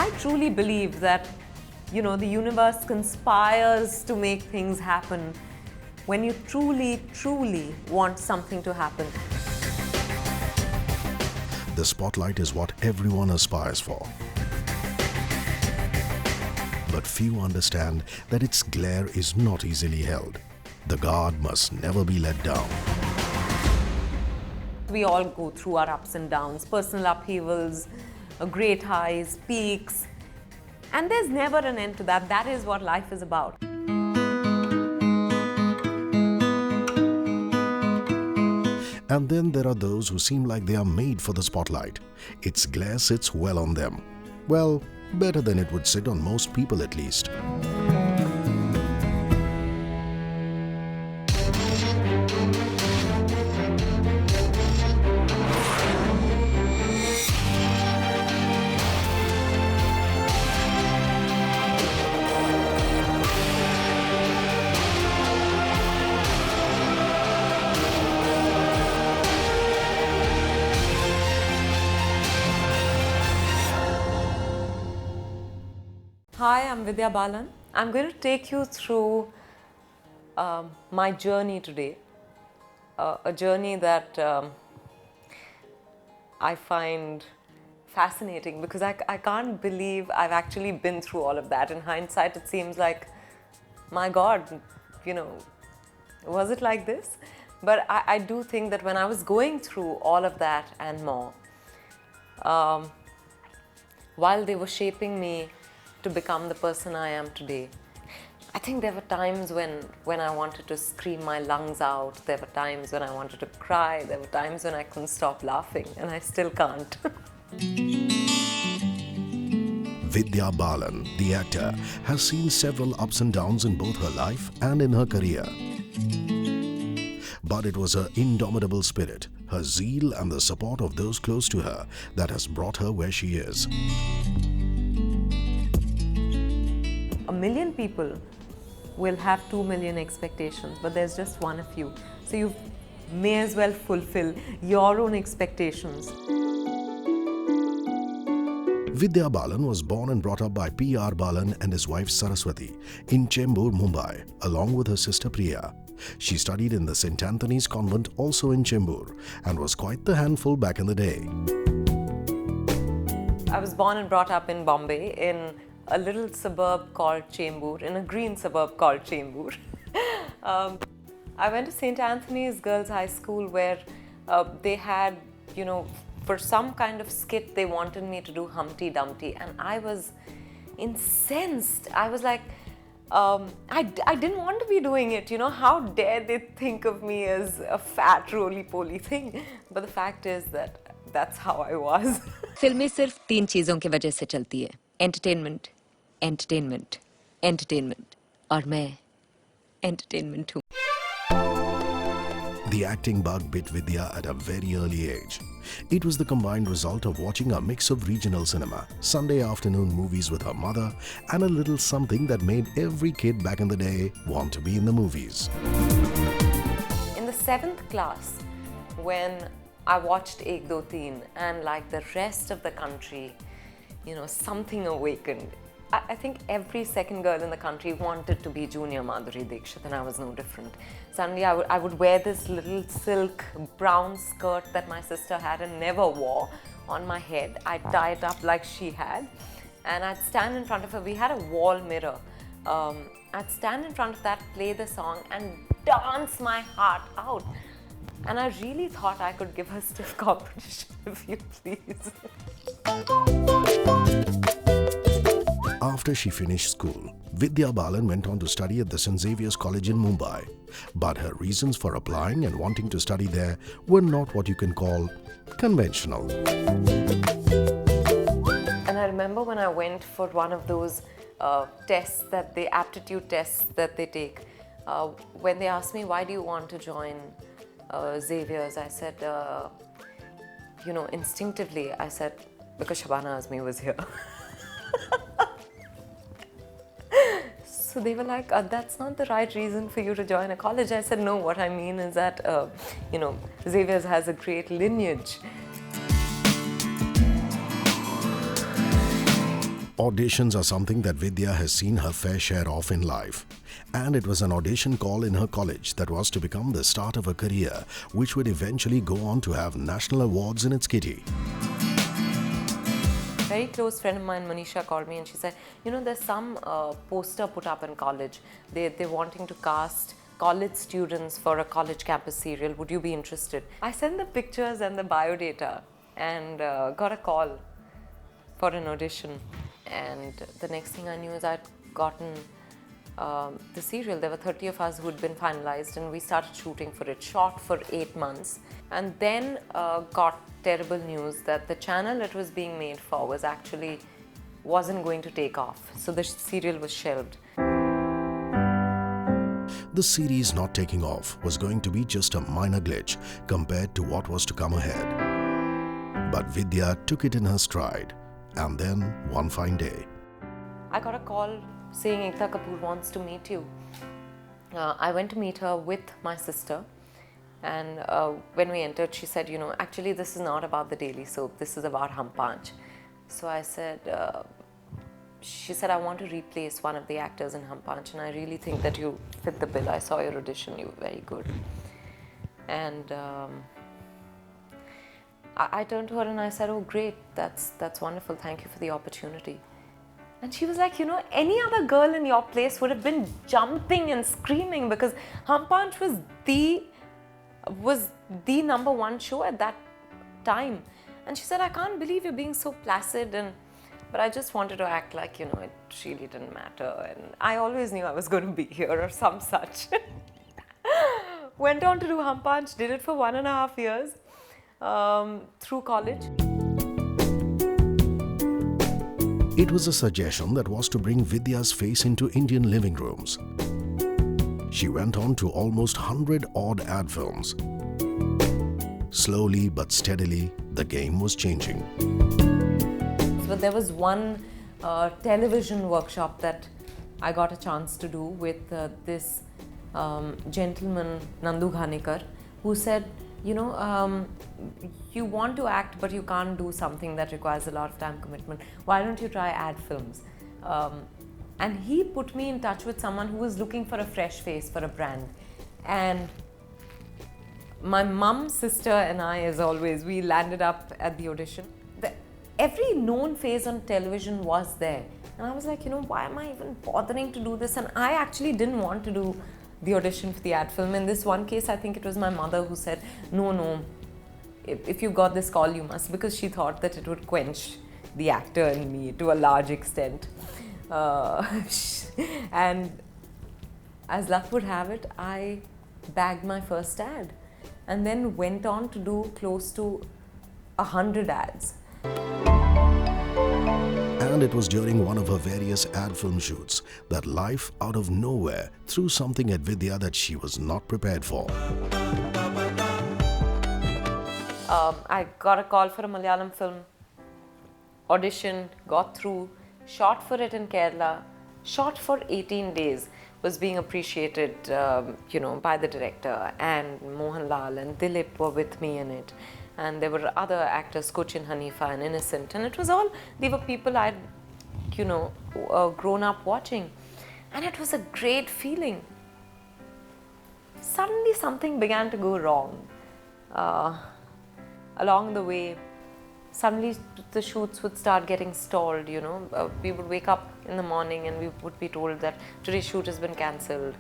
I truly believe that, the universe conspires to make things happen when you truly, truly want something to happen. The spotlight is what everyone aspires for. But few understand that its glare is not easily held. The guard must never be let down. We all go through our ups and downs, personal upheavals, great highs, peaks, and there's never an end to that. That is what life is about. And then there are those who seem like they are made for the spotlight. Its glare sits well on them. Well, better than it would sit on most people at least. Hi, I'm Vidya Balan. I'm going to take you through my journey today. A journey that I find fascinating because I can't believe I've actually been through all of that. In hindsight, it seems like, my God, was it like this? But I do think that when I was going through all of that and more, while they were shaping me to become the person I am today, I think there were times when I wanted to scream my lungs out. There were times when I wanted to cry. There were times when I couldn't stop laughing, and I still can't. Vidya Balan, the actor, has seen several ups and downs in both her life and in her career. But it was her indomitable spirit, her zeal and the support of those close to her that has brought her where she is. 1 million people will have 2 million expectations, but there's just one of you. So you may as well fulfill your own expectations. Vidya Balan was born and brought up by P.R. Balan and his wife Saraswati in Chembur, Mumbai, along with her sister Priya. She studied in the St. Anthony's Convent, also in Chembur, and was quite the handful back in the day. I was born and brought up in Bombay, in a little suburb called Chembur, in a green suburb called Chembur. I went to St. Anthony's Girls' High School where they had, for some kind of skit, they wanted me to do Humpty Dumpty, and I was incensed. I was like, I didn't want to be doing it, how dare they think of me as a fat roly-poly thing. But the fact is that that's how I was. फिल्में सिर्फ 3 चीजों की वजह से चलती है: entertainment, entertainment, entertainment, और मैं एंटरटेनमेंट हूँ. The acting bug bit Vidya at a very early age. It was the combined result of watching a mix of regional cinema, Sunday afternoon movies with her mother, and a little something that made every kid back in the day want to be in the movies. In the 7th class, when I watched Ek Do Teen, and like the rest of the country, something awakened. I think every second girl in the country wanted to be Junior Madhuri Dixit, and I was no different. Suddenly I would wear this little silk brown skirt that my sister had and never wore on my head. I'd tie it up like she had, and I'd stand in front of her. We had a wall mirror. I'd stand in front of that, play the song, and dance my heart out. And I really thought I could give her stiff competition, if you please. After she finished school, Vidya Balan went on to study at the St. Xavier's College in Mumbai. But her reasons for applying and wanting to study there were not what you can call conventional. And I remember when I went for one of those tests, aptitude tests that they take, when they asked me, why do you want to join Xavier's? I said, instinctively, I said, because Shabana Azmi was here. So they were like, that's not the right reason for you to join a college. I said, no, what I mean is that, Xavier's has a great lineage. Auditions are something that Vidya has seen her fair share of in life. And it was an audition call in her college that was to become the start of a career, which would eventually go on to have national awards in its kitty. Very close friend of mine, Manisha, called me and she said, you know, there's some poster put up in college. They're wanting to cast college students for a college campus serial. Would you be interested? I sent the pictures and the bio data and got a call for an audition. And the next thing I knew is I'd gotten the serial. There were 30 of us who had been finalized and we started shooting for it, shot for 8 months. And then got terrible news that the channel it was being made for wasn't going to take off. So the serial was shelved. The series not taking off was going to be just a minor glitch compared to what was to come ahead. But Vidya took it in her stride. And then, one fine day, I got a call saying Ekta Kapoor wants to meet you. I went to meet her with my sister. And when we entered, she said, you know, actually this is not about the daily soap, this is about Hum Panch. So I said, she said, I want to replace one of the actors in Hum Panch and I really think that you fit the bill. I saw your audition, you were very good. And I turned to her and I said, oh great, that's wonderful, thank you for the opportunity. And she was like, you know, any other girl in your place would have been jumping and screaming because Hum Panch was the #1 show at that time. And she said, I can't believe you're being so placid, but I just wanted to act like, you know, it really didn't matter. And I always knew I was going to be here or some such. Went on to do Hum Panch, did it for 1.5 years through college. it was a suggestion that was to bring Vidya's face into Indian living rooms. She went on to almost 100 odd ad films. Slowly but steadily, the game was changing. So there was one television workshop that I got a chance to do with this gentleman, Nandu Ghanikar, who said, you know, you want to act but you can't do something that requires a lot of time commitment. Why don't you try ad films? And he put me in touch with someone who was looking for a fresh face for a brand. And my mum, sister and I, as always, we landed up at the audition. Every known face on television was there. And I was like, you know, why am I even bothering to do this? And I actually didn't want to do the audition for the ad film. In this one case, I think it was my mother who said, no, if you got this call, you must, because she thought that it would quench the actor in me to a large extent. And as luck would have it, I bagged my first ad and then went on to do close to 100 ads. And it was during one of her various ad film shoots that life out of nowhere threw something at Vidya that she was not prepared for. I got a call for a Malayalam film, auditioned, got through, shot for it in Kerala, shot for 18 days, was being appreciated, you know, by the director, and Mohanlal and Dilip were with me in it. And there were other actors, Cochin Hanifa and Innocent, and it was all, they were people I'd, you know, grown up watching. And it was a great feeling. Suddenly something began to go wrong. Along the way, suddenly the shoots would start getting stalled, you know. We would wake up in the morning and we would be told that today's shoot has been cancelled.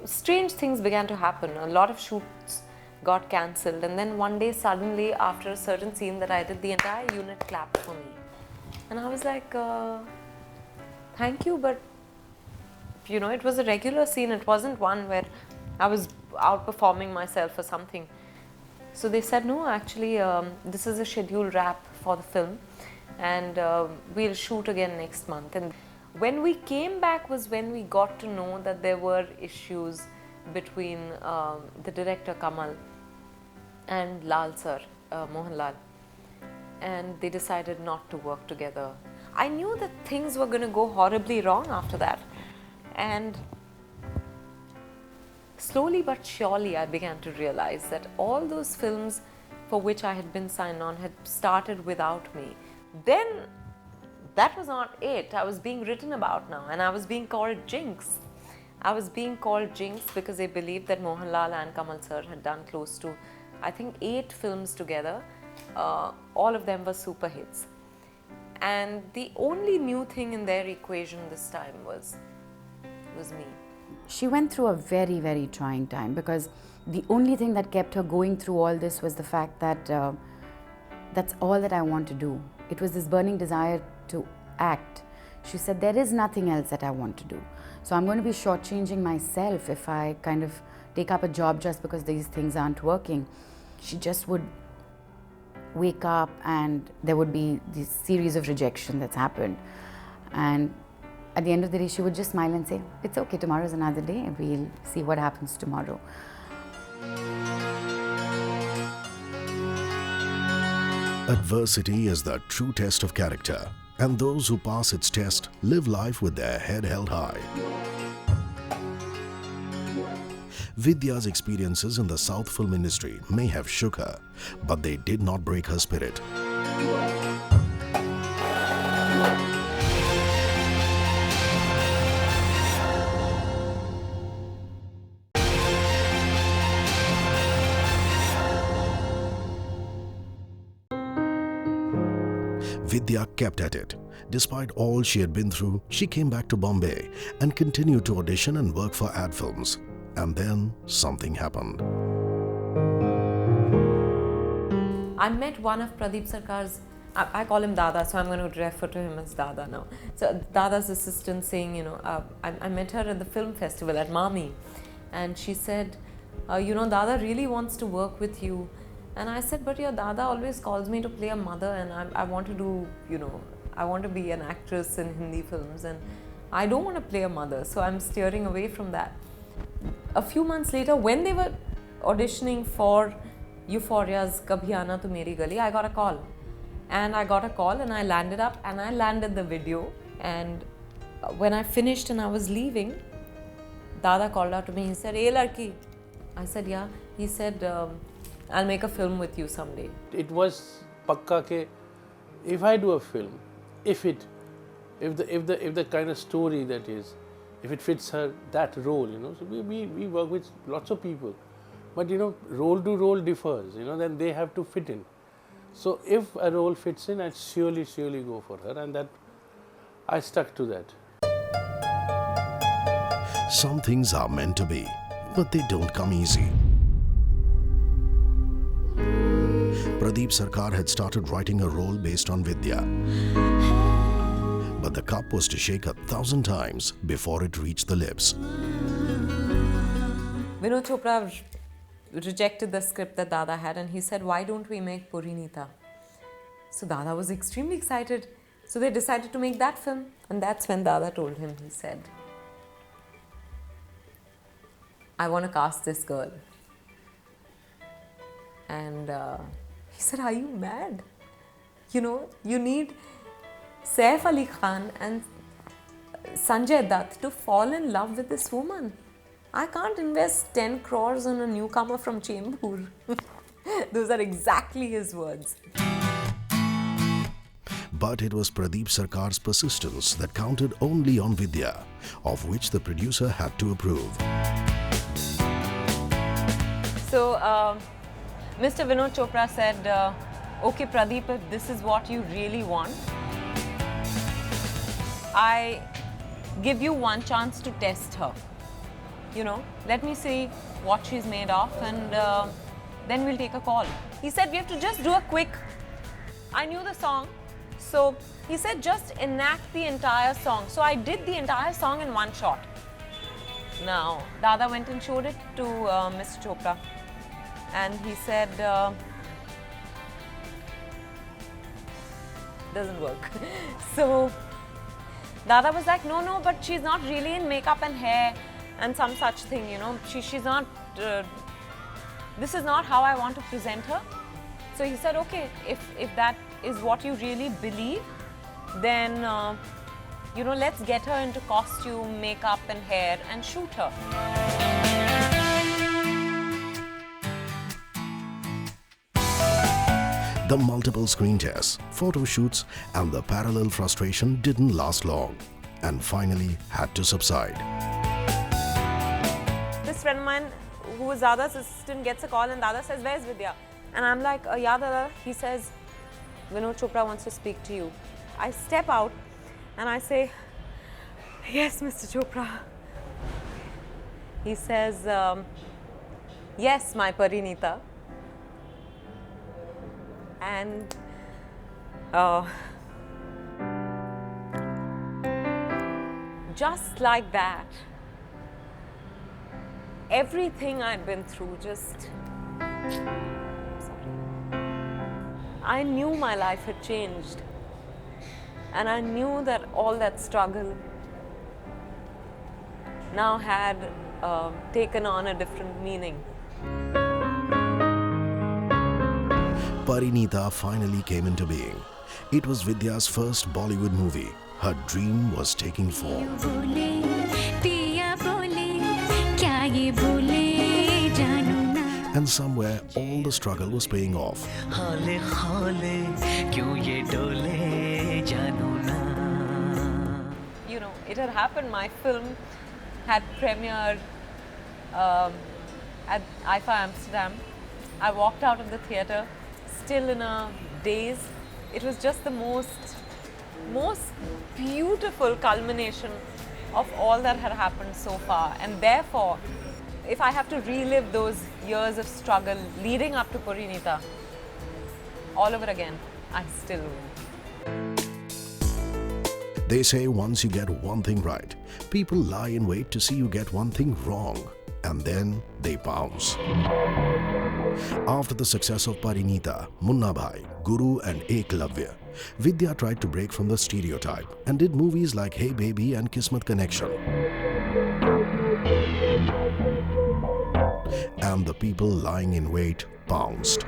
Strange things began to happen. A lot of shoots got cancelled, and then one day suddenly, after a certain scene that I did, the entire unit clapped for me. And I was like, thank you, but you know, it was a regular scene. It wasn't one where I was outperforming myself or something. So they said, no, actually, this is a scheduled wrap for the film, and we'll shoot again next month. And when we came back was when we got to know that there were issues between the director Kamal and Lal sir, Mohanlal, and they decided not to work together. I knew that things were going to go horribly wrong after that, and slowly but surely I began to realize that all those films for which I had been signed on had started without me. Then that was not it. I was being written about now, and I was being called Jinx. I was being called Jinx because they believed that Mohanlal and Kamal sir had done close to, I think, 8 films together. All of them were super hits. And the only new thing in their equation this time was me. She went through a very, very trying time because the only thing that kept her going through all this was the fact that that's all that I want to do. It was this burning desire to act. She said, there is nothing else that I want to do. So I'm going to be shortchanging myself if I kind of take up a job just because these things aren't working. She just would wake up and there would be this series of rejection that's happened. And at the end of the day, she would just smile and say, it's okay, tomorrow's another day. We'll see what happens tomorrow. Adversity is the true test of character, and those who pass its test live life with their head held high. Vidya's experiences in the South film industry may have shook her, but they did not break her spirit. Vidya kept at it. Despite all she had been through, she came back to Bombay and continued to audition and work for ad films. And then something happened. I met one of Pradeep Sarkar's, I call him Dada, so I'm going to refer to him as Dada now. So Dada's assistant saying, I met her at the film festival at Mami, and she said, Dada really wants to work with you. And I said, but your Dada always calls me to play a mother, and I want to do, I want to be an actress in Hindi films, and I don't want to play a mother, so I'm steering away from that. A few months later, when they were auditioning for Euphoria's Kabhi Aana Tu Meri Gali, I got a call. And I got a call and I landed up and I landed the video. And when I finished and I was leaving, Dada called out to me. He said, "Hey, Larki." I said, "Yeah." He said, "I'll make a film with you someday." It was pakka ke if I do a film, if the kind of story that is, if it fits her, that role, so we work with lots of people, but role to role differs, then they have to fit in. So if a role fits in, I'd surely go for her, and that I stuck to that. Some things are meant to be, but they don't come easy. Pradeep Sarkar had started writing a role based on Vidya. But the cup was to shake 1,000 times before it reached the lips. Vinod Chopra rejected the script that Dada had, and he said, "Why don't we make Purinita?" So Dada was extremely excited. So they decided to make that film. And that's when Dada told him, he said, "I want to cast this girl." And he said, "Are you mad? You need Saif Ali Khan and Sanjay Dutt to fall in love with this woman. I can't invest 10 crores on a newcomer from Chembur." Those are exactly his words. But it was Pradeep Sarkar's persistence that counted only on Vidya, of which the producer had to approve. So, Mr. Vinod Chopra said, "Okay, Pradeep, if this is what you really want, I give you one chance to test her. Let me see what she's made of, and then we'll take a call." He said, "We have to just do a quick..." I knew the song, so he said, "Just enact the entire song." So I did the entire song in one shot. Now, Dada went and showed it to Mr. Chopra, and he said, "Doesn't work." So Dada was like, no, but she's not really in makeup and hair and some such thing, she's not, this is not how I want to present her. So he said, "Okay, if that is what you really believe, then, let's get her into costume, makeup and hair and shoot her." The multiple screen tests, photo shoots, and the parallel frustration didn't last long and finally had to subside. This friend of mine, who was Dada's assistant, gets a call and Dada says, "Where's Vidya?" And I'm like, "Yeah, Dada." He says, "Vinod Chopra wants to speak to you." I step out and I say, "Yes, Mr. Chopra." He says, "Yes, my Parinita." And just like that, everything I'd been through just... I knew my life had changed. And I knew that all that struggle now had taken on a different meaning. Parinita finally came into being. It was Vidya's first Bollywood movie. Her dream was taking form. And somewhere all the struggle was paying off. You know, it had happened. My film had premiered at IFA Amsterdam. I walked out of the theatre still in a daze. It was just the most beautiful culmination of all that had happened so far. And therefore, if I have to relive those years of struggle leading up to Parinita all over again, I still will. They say once you get one thing right, people lie in wait to see you get one thing wrong, and then they pounce. After the success of Parinita, Munna Bhai, Guru and Eklavya, Vidya tried to break from the stereotype and did movies like Hey Baby and Kismet Connection. And the people lying in wait pounced.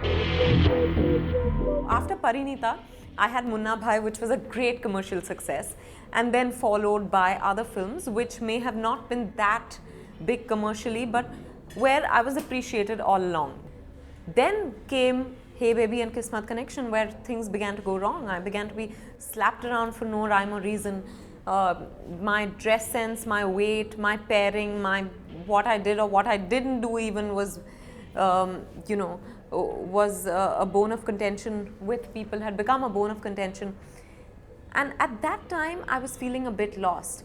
After Parinita, I had Munna Bhai, which was a great commercial success, and then followed by other films which may have not been that big commercially, but where I was appreciated all along. Then came Hey Baby and Kismet Connection, where things began to go wrong. I began to be slapped around for no rhyme or reason. My dress sense, my weight, my pairing, what I did or what I didn't do even was, was a bone of contention with people, had become a bone of contention. And at that time, I was feeling a bit lost.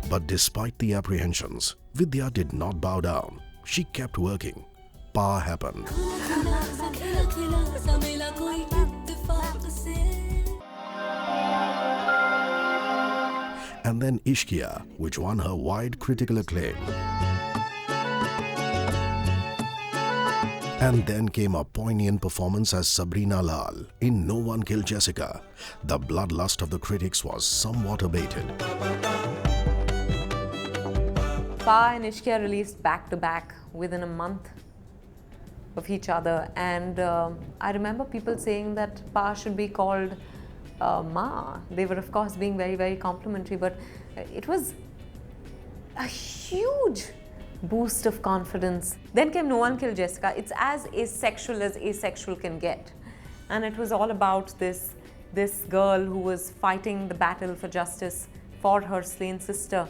But despite the apprehensions, Vidya did not bow down. She kept working. Pa happened. And then Ishqiya, which won her wide critical acclaim. And then came a poignant performance as Sabrina Lal in No One Killed Jessica. The bloodlust of the critics was somewhat abated. Pa and Ishqiya released back to back within a month of each other, and I remember people saying that Pa should be called Ma. They were of course being very, very complimentary, but it was a huge boost of confidence. Then came No One Killed Jessica. It's as asexual can get, and it was all about this girl who was fighting the battle for justice for her slain sister.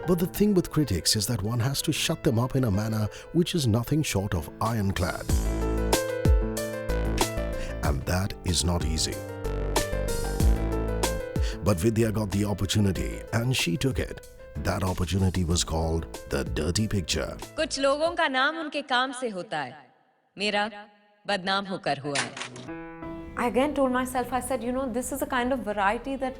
But the thing with critics is that one has to shut them up in a manner which is nothing short of ironclad. And that is not easy. But Vidya got the opportunity and she took it. That opportunity was called The Dirty Picture. कुछ लोगों का नाम उनके काम से होता है. मेरा बदनाम होकर हुआ है. I again told myself, I said, this is a kind of variety that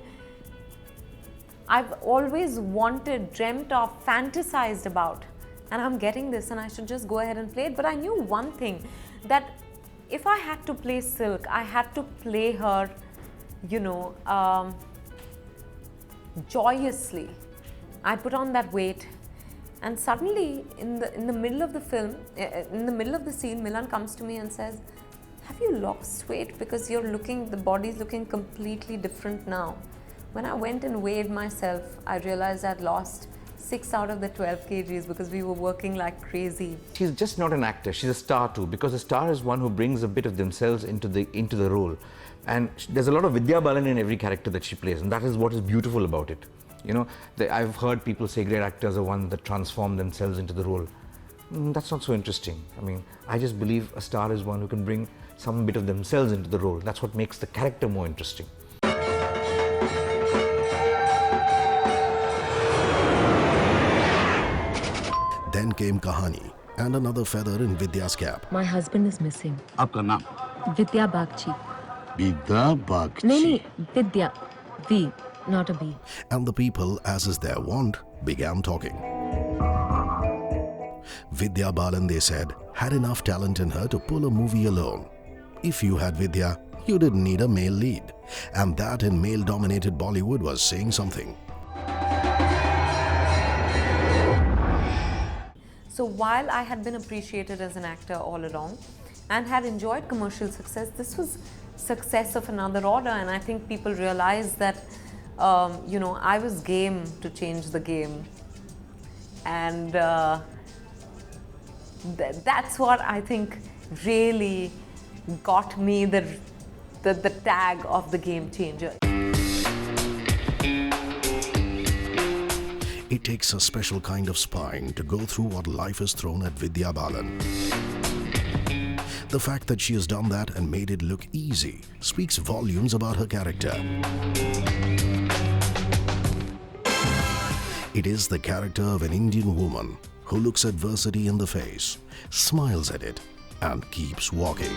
I've always wanted, dreamt of, fantasized about, and I'm getting this and I should just go ahead and play it. But I knew one thing, that if I had to play Silk, I had to play her, joyously. I put on that weight, and suddenly in the middle of the film, in the middle of the scene, Milan comes to me and says, "Have you lost weight? Because the body's looking completely different now." When I went and weighed myself, I realized I'd lost 6 out of the 12 kgs because we were working like crazy. She's just not an actor, she's a star too, because a star is one who brings a bit of themselves into the role. And there's a lot of Vidya Balan in every character that she plays, and that is what is beautiful about it. You know, I've heard people say great actors are one that transform themselves into the role. That's not so interesting. I mean, I just believe a star is one who can bring some bit of themselves into the role. That's what makes the character more interesting. Then came Kahani and another feather in Vidya's cap. My husband is missing. आपका नाम? Vidya Bagchi. Vidya Bagchi. No, Vidya. V, not a B. And the people, as is their wont, began talking. Vidya Balan, they said, had enough talent in her to pull a movie alone. If you had Vidya, you didn't need a male lead. And that in male-dominated Bollywood was saying something. So while I had been appreciated as an actor all along and had enjoyed commercial success, this was success of another order, and I think people realized that you know, I was game to change the game, and that's what I think really got me the tag of the game changer. It takes a special kind of spine to go through what life has thrown at Vidya Balan. The fact that she has done that and made it look easy speaks volumes about her character. It is the character of an Indian woman who looks adversity in the face, smiles at it, and keeps walking.